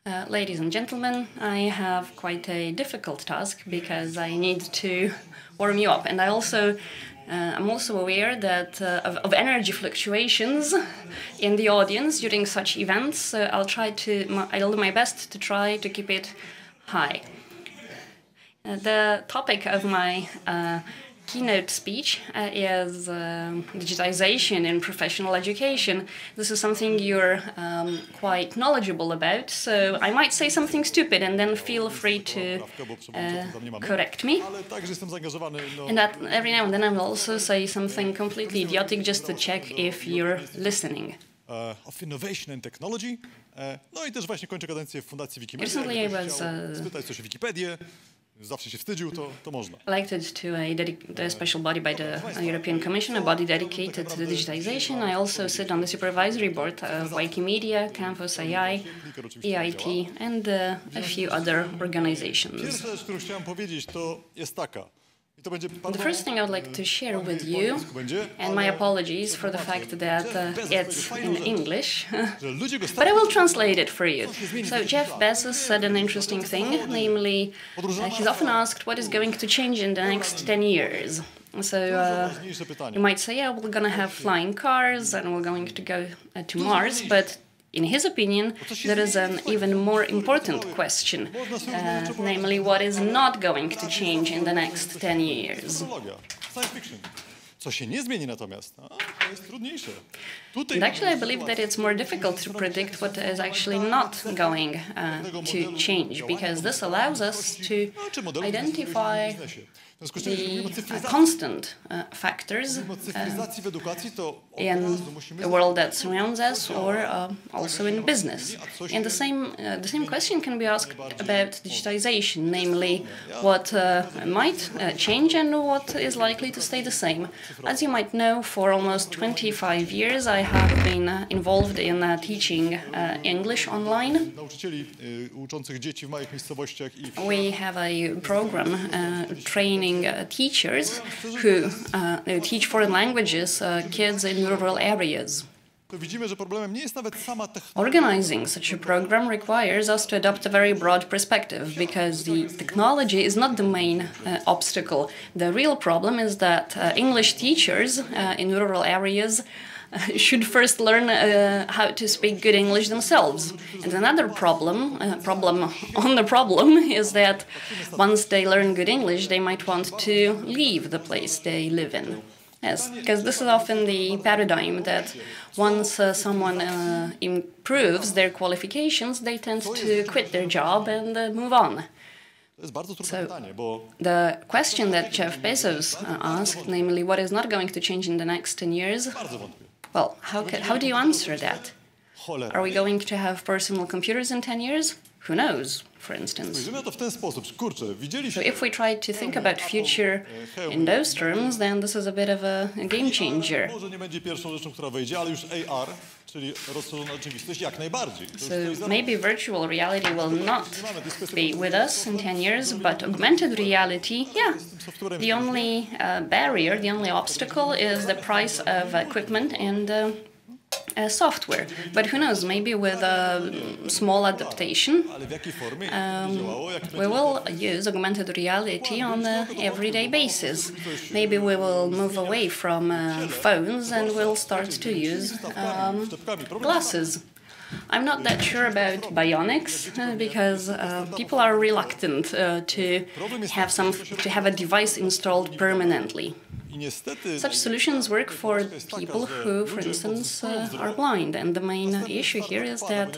Ladies and gentlemen, I have quite a difficult task because I need to warm you up, and I'm also aware that of energy fluctuations in the audience during such events. So I'll do my best to try to keep it high. The topic of my keynote speech is digitization in professional education. This is something you're quite knowledgeable about, so I might say something stupid and then feel free to correct me. And that every now and then I will also say something completely idiotic just to check if you're listening. Of innovation and technology. No I też właśnie kończę kadencję w Fundacji Wikimedia. Recently I was spytać coś o Wikipedię. Zawsze się wstydził, to można. Elected to a special body by the European Commission, a body dedicated to digitization. I also sit on the supervisory board of Wikimedia, Campus AI, EIT, and a few other organizations. Pierwsza rzecz, którą chciałem powiedzieć, to jest taka. The first thing I would like to share with you, and my apologies for the fact that it's in English, but I will translate it for you. So Jeff Bezos said an interesting thing, namely, he's often asked what is going to change in the next 10 years. So you might say, yeah, we're going to have flying cars and we're going to go to Mars, but in his opinion, there is an even more important question, namely what is not going to change in the next 10 years. And actually, I believe that it's more difficult to predict what is actually not going to change, because this allows us to identify the constant factors in the world that surrounds us, or also in business. And the same question can be asked about digitization, namely what might change and what is likely to stay the same. As you might know, for almost 25 years I have been involved in teaching English online. We have a program training teachers who teach foreign languages, kids in rural areas. Organizing such a program requires us to adopt a very broad perspective, because the technology is not the main obstacle. The real problem is that English teachers in rural areas should first learn how to speak good English themselves. And another problem is that once they learn good English, they might want to leave the place they live in. Yes, because this is often the paradigm that once someone improves their qualifications, they tend to quit their job and move on. So the question that Jeff Bezos asked, namely what is not going to change in the next 10 years, well, how do you answer that? Are we going to have personal computers in 10 years? Who knows, for instance. So if we try to think about future in those terms, then this is a bit of a game changer. So maybe virtual reality will not be with us in 10 years, but augmented reality, yeah. The only barrier, the only obstacle is the price of equipment and software. But who knows, maybe with a small adaptation, we will use augmented reality on an everyday basis. Maybe we will move away from phones and we'll start to use glasses. I'm not that sure about bionics because people are reluctant to have a device installed permanently. Such solutions work for people who, for instance, are blind. And the main issue here is that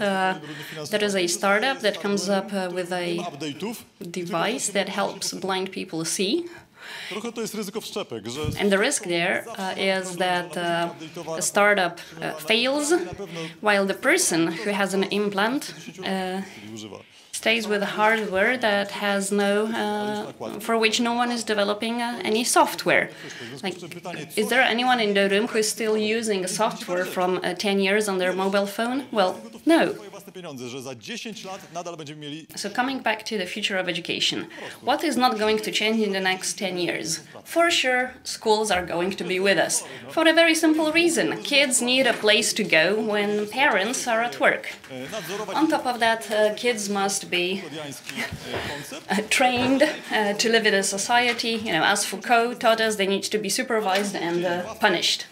there is a startup that comes up with a device that helps blind people see. And the risk there is that a startup fails, while the person who has an implant stays with hardware that has for which no one is developing any software. Like, is there anyone in the room who is still using a software from 10 years on their mobile phone? Well, no. pieniądze, że za 10 lat nadal będziemy mieli... So coming back to the future of education, what is not going to change in the next 10 years? For sure, schools are going to be with us. For a very simple reason. Kids need a place to go when parents are at work. On top of that, kids must be trained to live in a society. You know, as Foucault taught us, they need to be supervised and punished.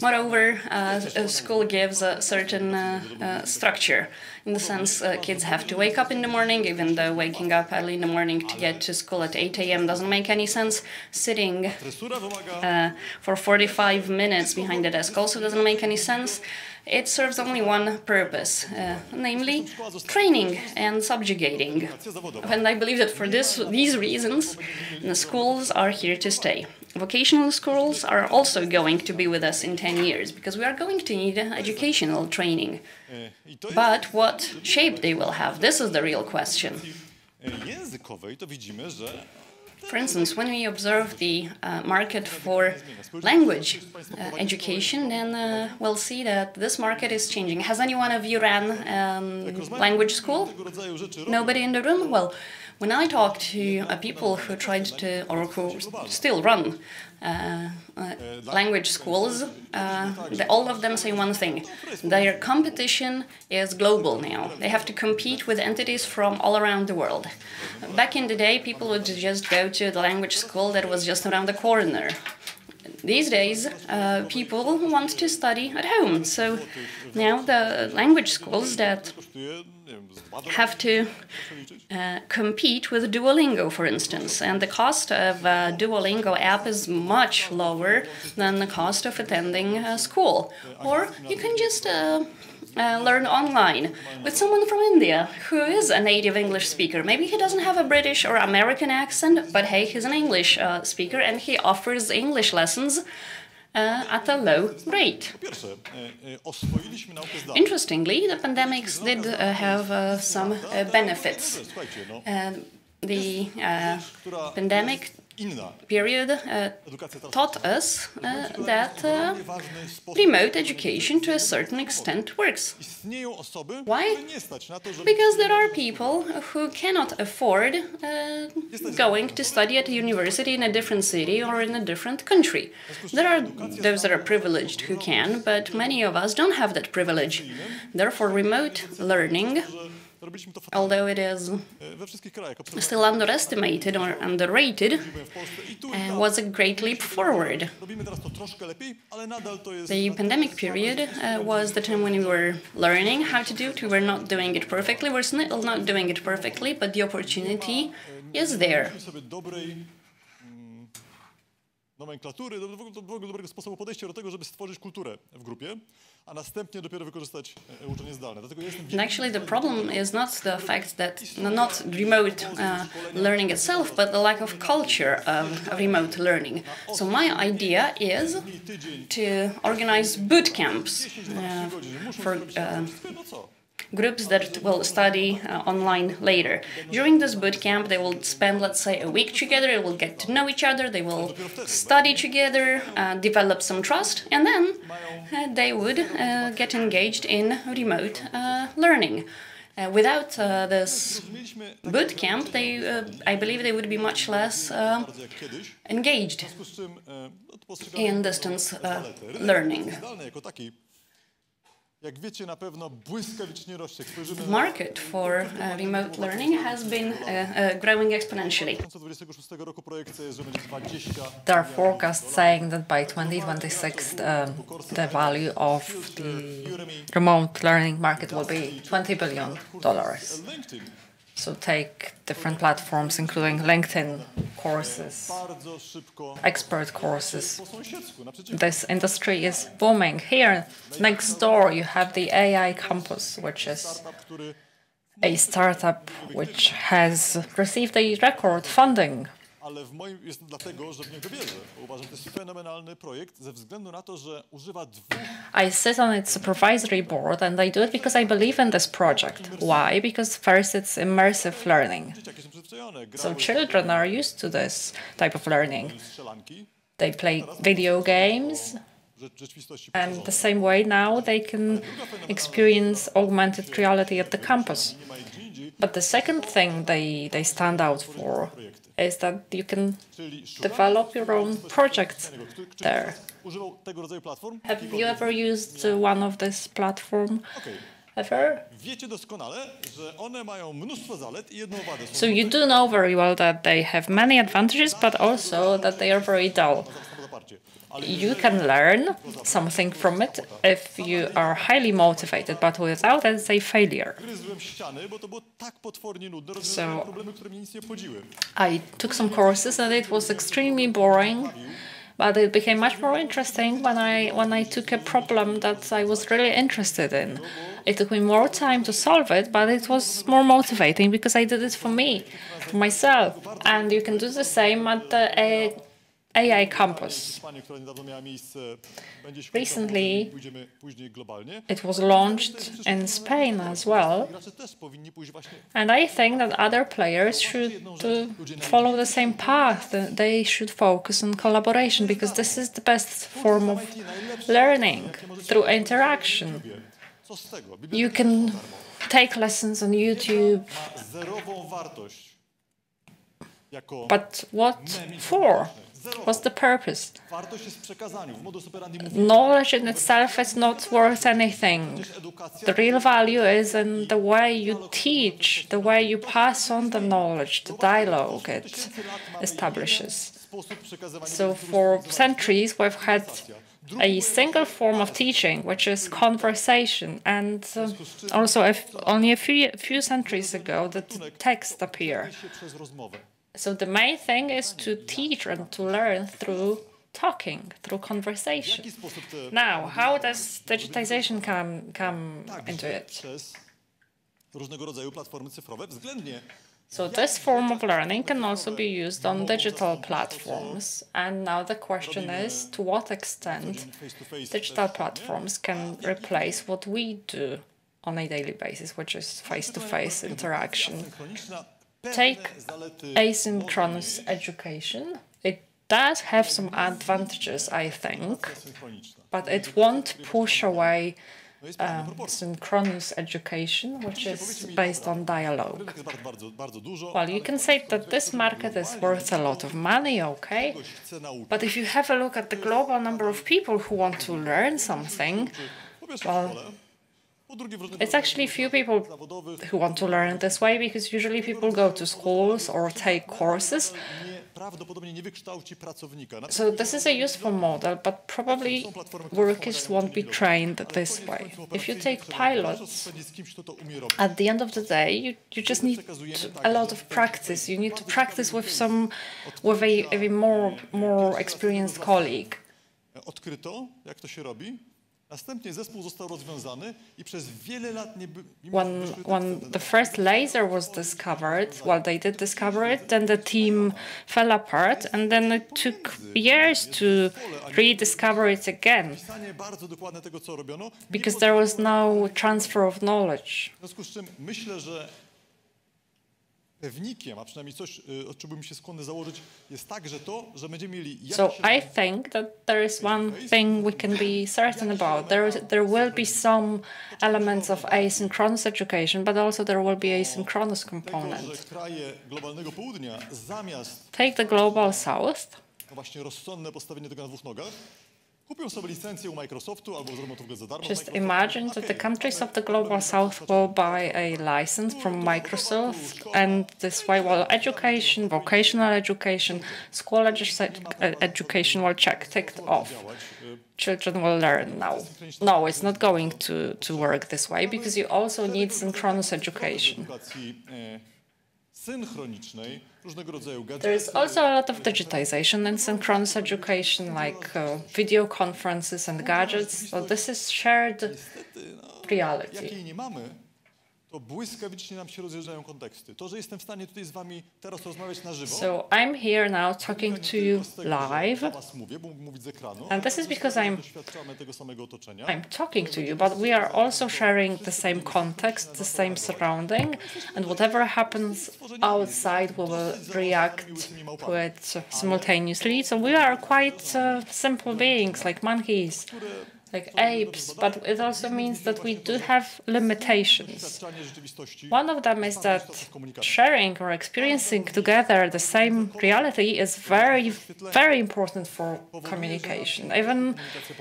Moreover, school gives a certain structure, in the sense kids have to wake up in the morning, even though waking up early in the morning to get to school at 8 a.m. doesn't make any sense. Sitting for 45 minutes behind the desk also doesn't make any sense. It serves only one purpose, namely training and subjugating. And I believe that for these reasons, the schools are here to stay. Vocational schools are also going to be with us in 10 years, because we are going to need educational training. But what shape they will have, this is the real question. For instance, when we observe the market for language education, then we'll see that this market is changing. Has any one of you ran language school? Nobody in the room? Well, when I talk to people who tried to, or who still run language schools, all of them say one thing. Their competition is global now. They have to compete with entities from all around the world. Back in the day, people would just go to the language school that was just around the corner. These days, people want to study at home. So now the language schools that have to compete with Duolingo, for instance. And the cost of a Duolingo app is much lower than the cost of attending school. Or you can just learn online with someone from India who is a native English speaker. Maybe he doesn't have a British or American accent, but hey, he's an English speaker and he offers English lessons at a low rate. Interestingly, the pandemics did have some benefits. The pandemic period taught us that remote education to a certain extent works. Why? Because there are people who cannot afford going to study at a university in a different city or in a different country. There are those that are privileged who can, but many of us don't have that privilege. Therefore, remote learning, although it is still underestimated or underrated, was a great leap forward. The pandemic period was the time when we were learning how to do it. We were not doing it perfectly. We're still not doing it perfectly, but the opportunity is there. Nomenklatury, w ogóle dobrego sposobu podejścia do tego, żeby stworzyć kulturę w grupie, a następnie dopiero wykorzystać uczenie zdalne. And actually the problem is not the fact that, not remote learning itself, but the lack of culture of remote learning. So my idea is to organize boot camps for groups that will study online later. During this boot camp, they will spend, let's say, a week together, they will get to know each other, they will study together, develop some trust, and then they would get engaged in remote learning. Without this boot camp, I believe they would be much less engaged in distance learning. The market for remote learning has been growing exponentially. There are forecasts saying that by 2026 the value of the remote learning market will be $20 billion. So take different platforms, including LinkedIn courses, expert courses. This industry is booming. Here, next door, you have the AI Campus, which is a startup which has received a record funding. Ale jest dlatego, że w niego wierzę. Uważam, to jest fenomenalny projekt ze względu na to, że używa dwóch... I sit on its supervisory board and I do it because I believe in this project. Why? Because first it's immersive learning. So children are used to this type of learning. They play video games, And the same way now they can experience augmented reality at the campus. But the second thing they stand out for is that you can develop your own projects there. Have you ever used one of this platform? Ever? So you do know very well that they have many advantages, but also that they are very dull. You can learn something from it if you are highly motivated, but without it, it's a failure. So I took some courses and it was extremely boring, but it became much more interesting when I took a problem that I was really interested in. It took me more time to solve it, but it was more motivating because I did it for me, for myself. And you can do the same at the AI campus. Recently, it was launched in Spain as well, and I think that other players should follow the same path. They should focus on collaboration because this is the best form of learning, through interaction. You can take lessons on YouTube, but what for? What's the purpose? Knowledge in itself is not worth anything. The real value is in the way you teach, the way you pass on the knowledge, the dialogue it establishes. So for centuries we've had a single form of teaching, which is conversation, and also only a few centuries ago did text appear. So the main thing is to teach and to learn through talking, through conversation. Now, how does digitization come into it? So this form of learning can also be used on digital platforms. And now the question is, to what extent digital platforms can replace what we do on a daily basis, which is face-to-face interaction. Take asynchronous education. It does have some advantages, I think, but it won't push away synchronous education, which is based on dialogue. Well, you can say that this market is worth a lot of money, okay? But if you have a look at the global number of people who want to learn something, well, it's actually few people who want to learn this way, because usually people go to schools or take courses. So this is a useful model, but probably workers won't be trained this way. If you take pilots, at the end of the day, you just need a lot of practice. You need to practice with a more experienced colleague. When the first laser was discovered, well, they did discover it, then the team fell apart, and then it took years to rediscover it again, because there was no transfer of knowledge. So I think that there is one thing we can be certain about. There will be some elements of asynchronous education, but also there will be a synchronous component. Take the Global South. Just imagine that the countries of the Global South will buy a license from Microsoft, and this way, well, education, vocational education, school education will ticked off. Children will learn now. No, it's not going to work this way, because you also need synchronous education. There is also a lot of digitization in synchronous education, like video conferences and gadgets. So this is shared reality. to błyskawicznie nam się rozjeżdżają konteksty. To, że jestem w stanie tutaj z wami teraz rozmawiać na żywo. So I'm here now talking to you live, and this is because I'm talking to you, but we are also sharing the same context, the same surrounding, and whatever happens outside, we will react to it simultaneously. So we are quite simple beings, like monkeys, like apes, but it also means that we do have limitations. One of them is that sharing or experiencing together the same reality is very, very important for communication. Even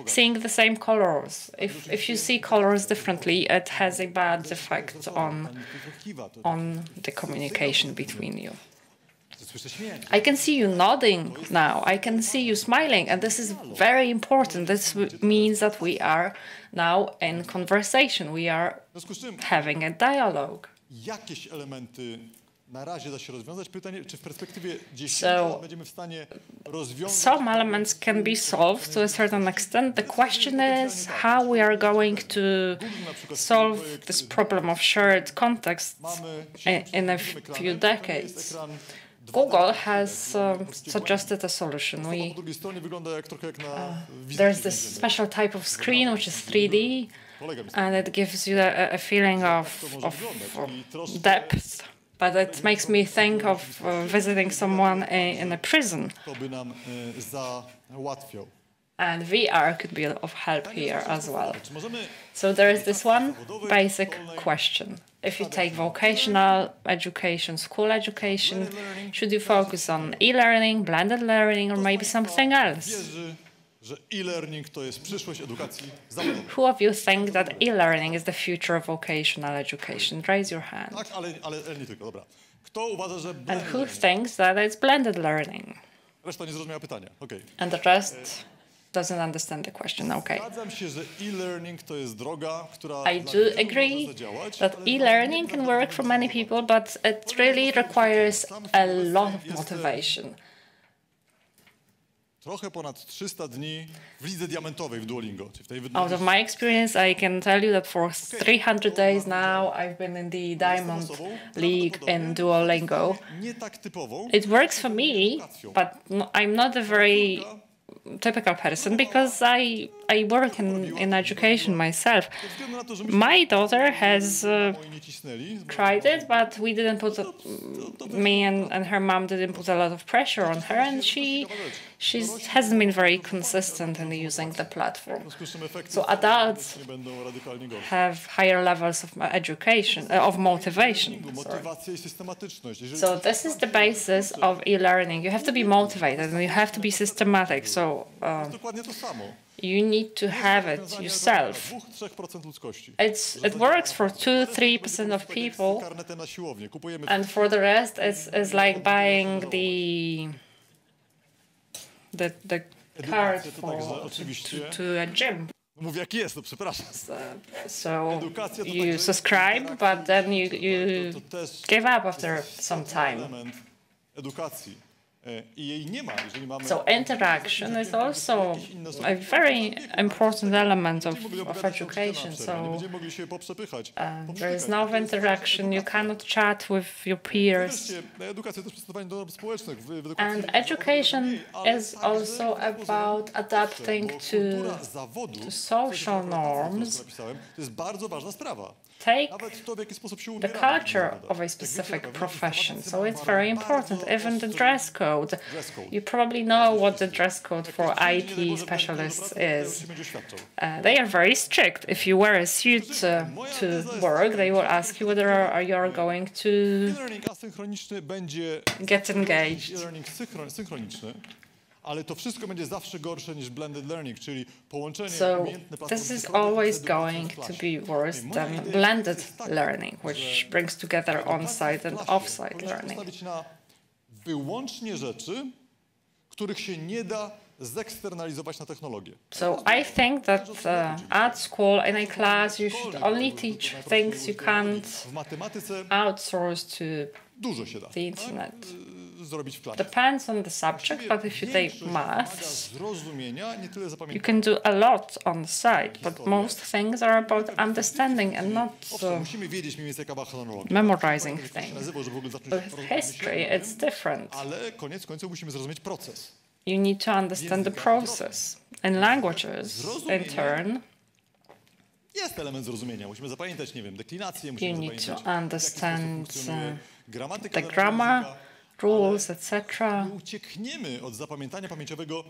seeing the same colors. If you see colors differently, it has a bad effect on the communication between you. I can see you nodding now. I can see you smiling, and this is very important. This means that we are now in conversation. We are having a dialogue. Jakieś elementy na razie da się rozwiązać. Pytanie, czy w perspektywie 10 lat będziemy w stanie rozwiązać? Some elements can be solved to a certain extent. The question is how we are going to solve this problem of shared context in a few decades. Google has suggested a solution. There's this special type of screen which is 3D, and it gives you a feeling of depth. But it makes me think of visiting someone in a prison. And VR could be of help here as well. So there is this one basic question. If you take vocational education, school education, should you focus on e-learning, blended learning, or maybe something else? Who of you think that e-learning is the future of vocational education? Raise your hand. And who thinks that it's blended learning? And the rest doesn't understand the question. Okay. I do agree that e-learning can work for many people, but it really requires a lot of motivation. Trochę ponad 300 dni w lidze diamentowej w Duolingo. Out of my experience, I can tell you that for 300 days now, I've been in the Diamond League in Duolingo. It works for me, but I'm not a very typical person because I work in education myself. My daughter has tried it, but we didn't put me and her mom didn't put a lot of pressure on her, and she hasn't been very consistent in using the platform. So adults have higher levels of education, of motivation. So this is the basis of e-learning. You have to be motivated and you have to be systematic. So you need to have it yourself. It works for 2-3% of people, and for the rest, it's like buying the card to a gym. Mówię jak jest, no przepraszam. So you subscribe, but then you give up after some time. So interaction is also a very important element of education. So there is no interaction, you cannot chat with your peers. And education is also about adapting to social norms. Take the culture of a specific profession. So it's very important. Even the dress code. You probably know what the dress code for IT specialists is. They are very strict. If you wear a suit to work, they will ask you whether you are going to get engaged. Ale to wszystko będzie zawsze gorsze niż blended learning, czyli połączenie this is always going to be worse than blended learning, which brings together on-site and off-site learning. Na wyłącznie rzeczy, których się nie da zeksternalizować na technologię. So I think that at school in a class you should only teach things you can't outsource to the internet. zrobić w klasie. depends on the subject, but if you take Większość maths, wymaga zrozumienia, nie tyle you zapamiętania. can do a lot on the side, but most things are about understanding and not Owszem, musimy wiedzieć mniej więcej, jaka była chronologia. memorizing Jak to się things. nazywa, żeby w ogóle zacząć With rozumieć history, siebie, it's different. ale koniec końców musimy zrozumieć proces. You need to understand the process. In languages, in turn, Jest element zrozumienia. Musimy zapamiętać, nie wiem, deklinację, you musimy need to zapamiętać, w jaki understand sposób funkcjonuje gramatyka the danego grammar, języka, rules, ale etc. nie uciekniemy od zapamiętania pamięciowego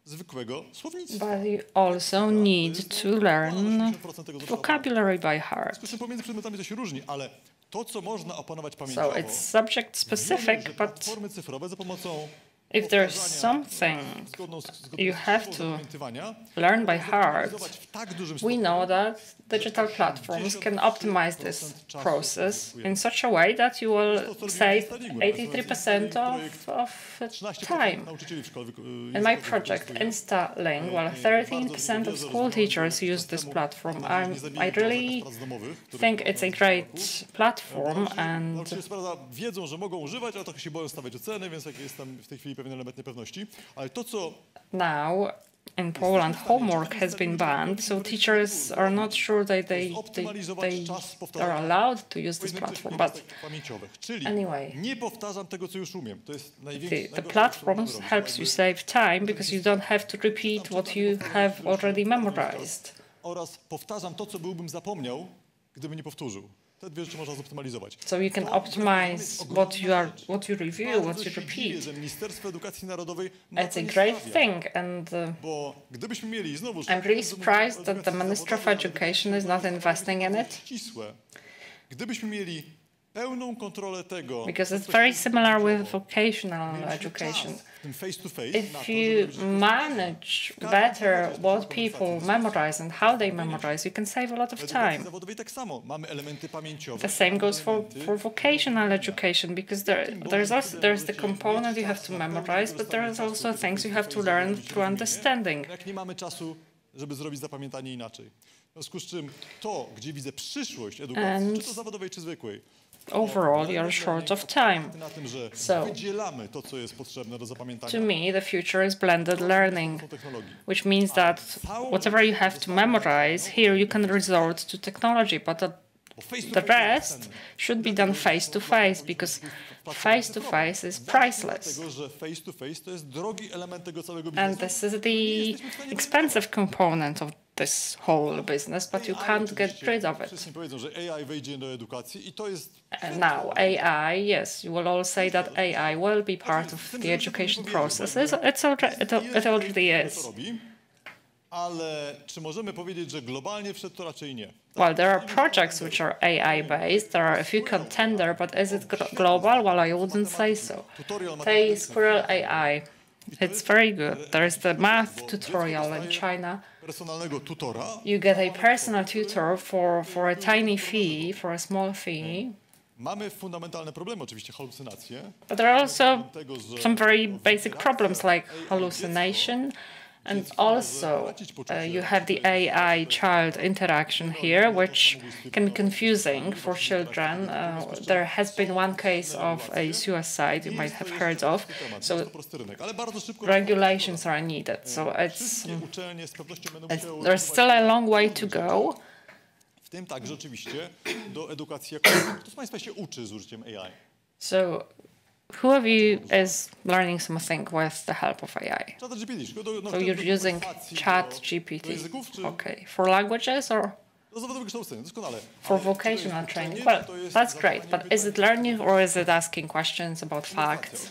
zwykłego słownictwa. But you also need to learn 80% tego zostało. vocabulary by W heart. związku z tym pomiędzy przedmiotami to się różni, ale to, co można opanować So pamięciowo, it's subject wiemy, specific, że but platformy cyfrowe za pomocą if there's powtarzania, something zgodną you have z to zapamiętywania, learn by mogą heart, optymalizować w tak dużym we stopniu, know that digital platforms can optimize this process in such a way that you will save 83% of 13% time. nauczycieli w szkole In my project, InstaLink, well, 13% of school teachers use this platform. I really think it's a great platform, and Nauczyciele co prawda wiedzą, że mogą używać, ale trochę się boją stawiać oceny, więc jest tam w tej chwili pewien element niepewności. Ale to, co now in Poland, homework has been banned, so teachers are not sure that they are allowed to use this platform. But pamięciowych. Czyli anyway, nie powtarzam tego, co już umiem. To jest największy the platforms helps you save time because you don't have to repeat what you have already memorized. Oraz powtarzam to, co byłbym zapomniał, gdyby nie powtórzył. Te dwie rzeczy można zoptymalizować. So you can optimize what you review, what you repeat. Że Ministerstwo Edukacji Narodowej It's a great thing, and bo gdybyśmy mieli znowu I'm really surprised that the Ministry of Education is not investing in it, ścisłe. Gdybyśmy mieli pełną kontrolę tego, because it's very similar with vocational education. If you manage better what people memorize and how they memorize, you can save a lot of time. tak samo. Mamy elementy pamięciowe. The same goes for vocational education, because there's the component you have to memorize, but there's also things you have to learn through understanding. Jak nie mamy czasu, żeby zrobić zapamiętanie inaczej. W związku z czym to, gdzie widzę przyszłość edukacji, czy to zawodowej, czy zwykłej, overall, you're short of time. na tym, że So, wydzielamy to, co jest potrzebne do zapamiętania. to me, the future is blended learning, which means that whatever you have to memorize, here you can resort to technology, but the rest should be done face to face, because face to face is priceless. Dlatego, że face to face to jest drogi element tego całego And biznesu. this is the expensive component of this whole business, but you can't get rid of it. Wszyscy powiedzą, że AI wejdzie do edukacji i to jest... And now, AI, yes, you will all say that AI will be part of the education process. It already is. robi, ale czy możemy powiedzieć, że globalnie wszedł to raczej nie. Well, there are projects which are AI-based. There are a few contender, but is it global? Well, I wouldn't say so. Tay Squirrel AI. It's very good. There is the math tutorial in China. Personalnego tutora. You get a personal tutor for a tiny fee, for a small fee. Mamy fundamentalne problemy, oczywiście halucynacje. But there are also some very basic problems like hallucination. And also, you have the AI-child interaction here, which can be confusing for children. There has been one case of a suicide you might have heard of, so regulations are needed. So there's still a long way to go. W tym także oczywiście do edukacji jakości. Kto z Państwa się uczy z użyciem AI? So, who of you is learning something with the help of AI? So you're using ChatGPT. Okay. For languages or for vocational training? Well, that's great, but is it learning or is it asking questions about facts?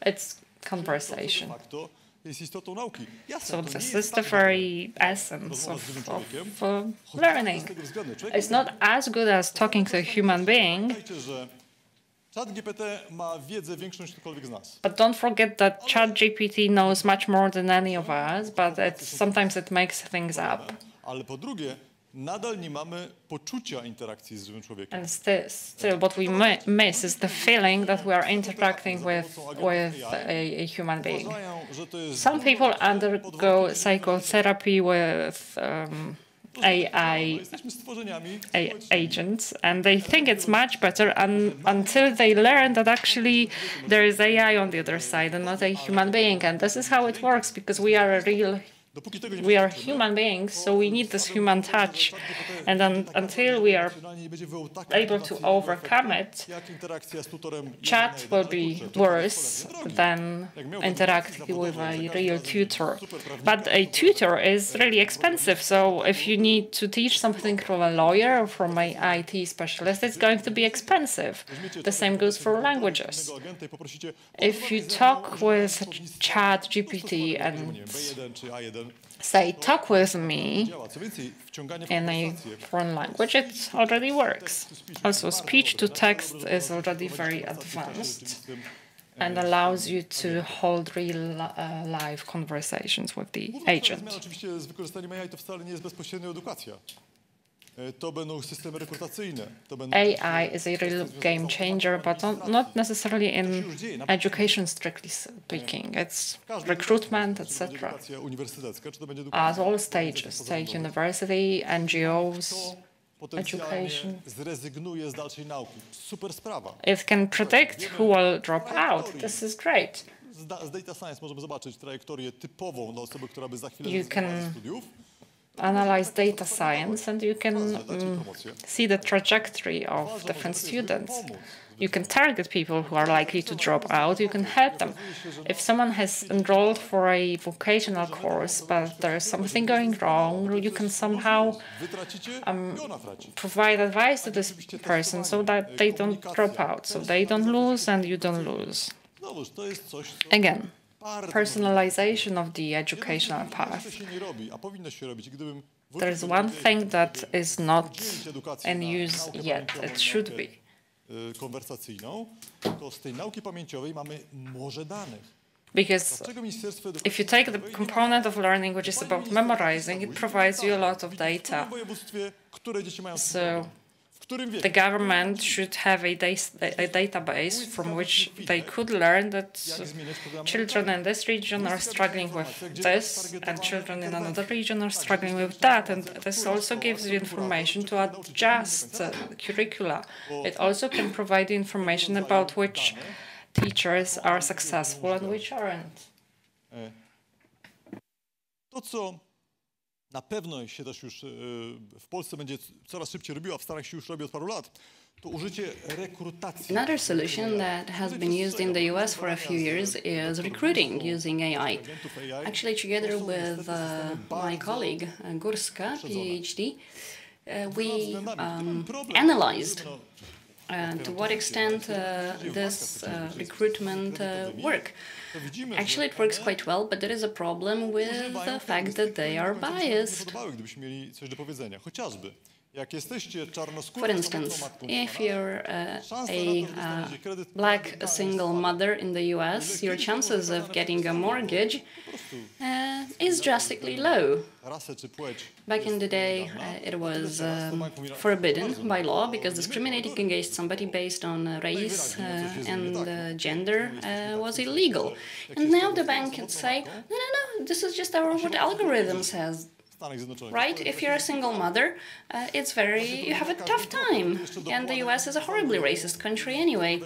It's conversation. So this is the very essence of learning. It's not as good as talking to a human being. But don't forget that ChatGPT knows much more than any of us, but sometimes it makes things up. Ale po drugie, nadal nie mamy poczucia interakcji z żywym człowiekiem. And still what we miss is the feeling that we are interacting with a human being. Some people undergo psychotherapy with AI agents, and they think it's much better until they learn that actually there is AI on the other side and not a human being. And this is how it works, because we are human beings, so we need this human touch. And until we are able to overcome it, chat will be worse than interacting with a real tutor. But a tutor is really expensive, so if you need to teach something from a lawyer or from an IT specialist, it's going to be expensive. The same goes for languages. If you talk with ChatGPT and say, talk with me in a foreign language, it already works. Also, speech-to-text is already very advanced and allows you to hold real live conversations with the agent. AI is a real game changer, but not necessarily in education, strictly speaking. It's recruitment, etc. At all stages, take university, NGOs, education. It can predict who will drop out. This is great. You can analyze data science, and you can see the trajectory of different students. You can target people who are likely to drop out. You can help them. If someone has enrolled for a vocational course, but there is something going wrong, you can somehow provide advice to this person so that they don't drop out, so they don't lose and you don't lose. Again, personalization of the educational path. There is one thing that is not in use yet. It should be. Because if you take the component of learning which is about memorizing, it provides you a lot of data. So the government should have a database from which they could learn that children in this region are struggling with this, and children in another region are struggling with that. And this also gives you information to adjust curricula. It also can provide you information about which teachers are successful and which aren't. Na pewno się też już w Polsce będzie coraz szybciej robiło, a w Stanach się już robi od paru lat, to użycie rekrutacji. Another solution that has been used in the US for a few years is recruiting using AI. Actually, together with my colleague Górska, PhD, we analyzed to what extent this recruitment work. Actually, it works quite well, but there is a problem with the fact that they are biased. For instance, if you're a black single mother in the US, your chances of getting a mortgage is drastically low. Back in the day, it was forbidden by law because discriminating against somebody based on race and gender was illegal. And now the bank can say, no, this is just what the algorithm says. Right? If you're a single mother, you have a tough time. And the US is a horribly racist country anyway.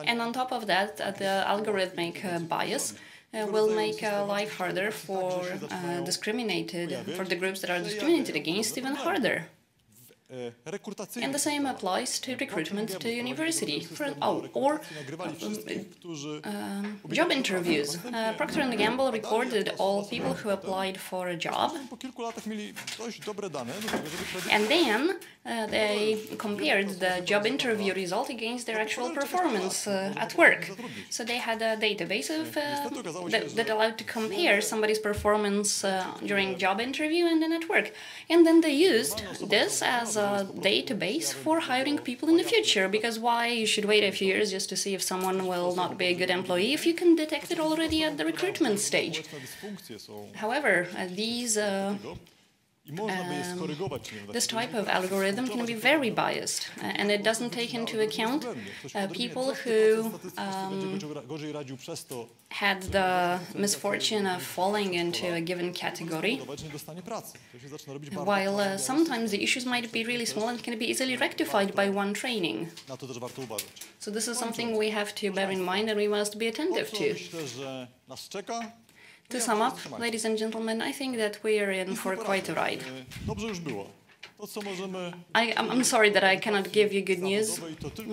And on top of that, the algorithmic bias will make life harder for the groups that are discriminated against, even harder. And the same applies to recruitment to university, or job interviews. Procter & Gamble recorded all people who applied for a job, and then they compared the job interview result against their actual performance at work. So they had a database that allowed to compare somebody's performance during job interview and then at work. And then they used this as a database for hiring people in the future, because why you should wait a few years just to see if someone will not be a good employee if you can detect it already at the recruitment stage. However, these This type of algorithm can be very biased, and it doesn't take into account people who had the misfortune of falling into a given category, while sometimes the issues might be really small and can be easily rectified by one training. So this is something we have to bear in mind and we must be attentive to. To sum up, ladies and gentlemen, I think that we are in for quite a ride. I'm sorry that I cannot give you good news,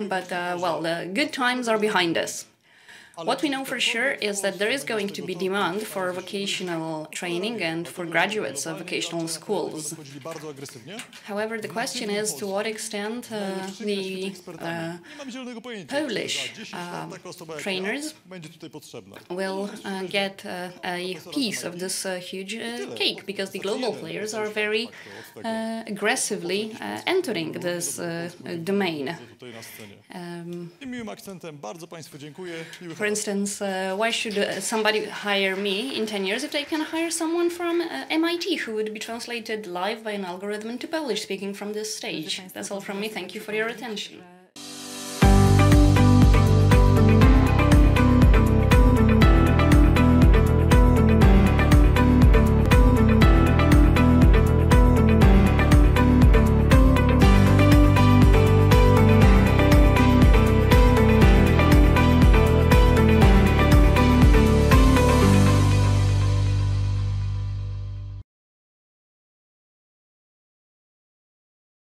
but, well, the good times are behind us. What we know for sure is that there is going to be demand for vocational training and for graduates of vocational schools. However, the question is to what extent the Polish trainers will get a piece of this huge cake, because the global players are very aggressively entering this domain. For instance, why should somebody hire me in 10 years if they can hire someone from MIT who would be translated live by an algorithm into Polish speaking from this stage? That's all from me. Thank you for your attention.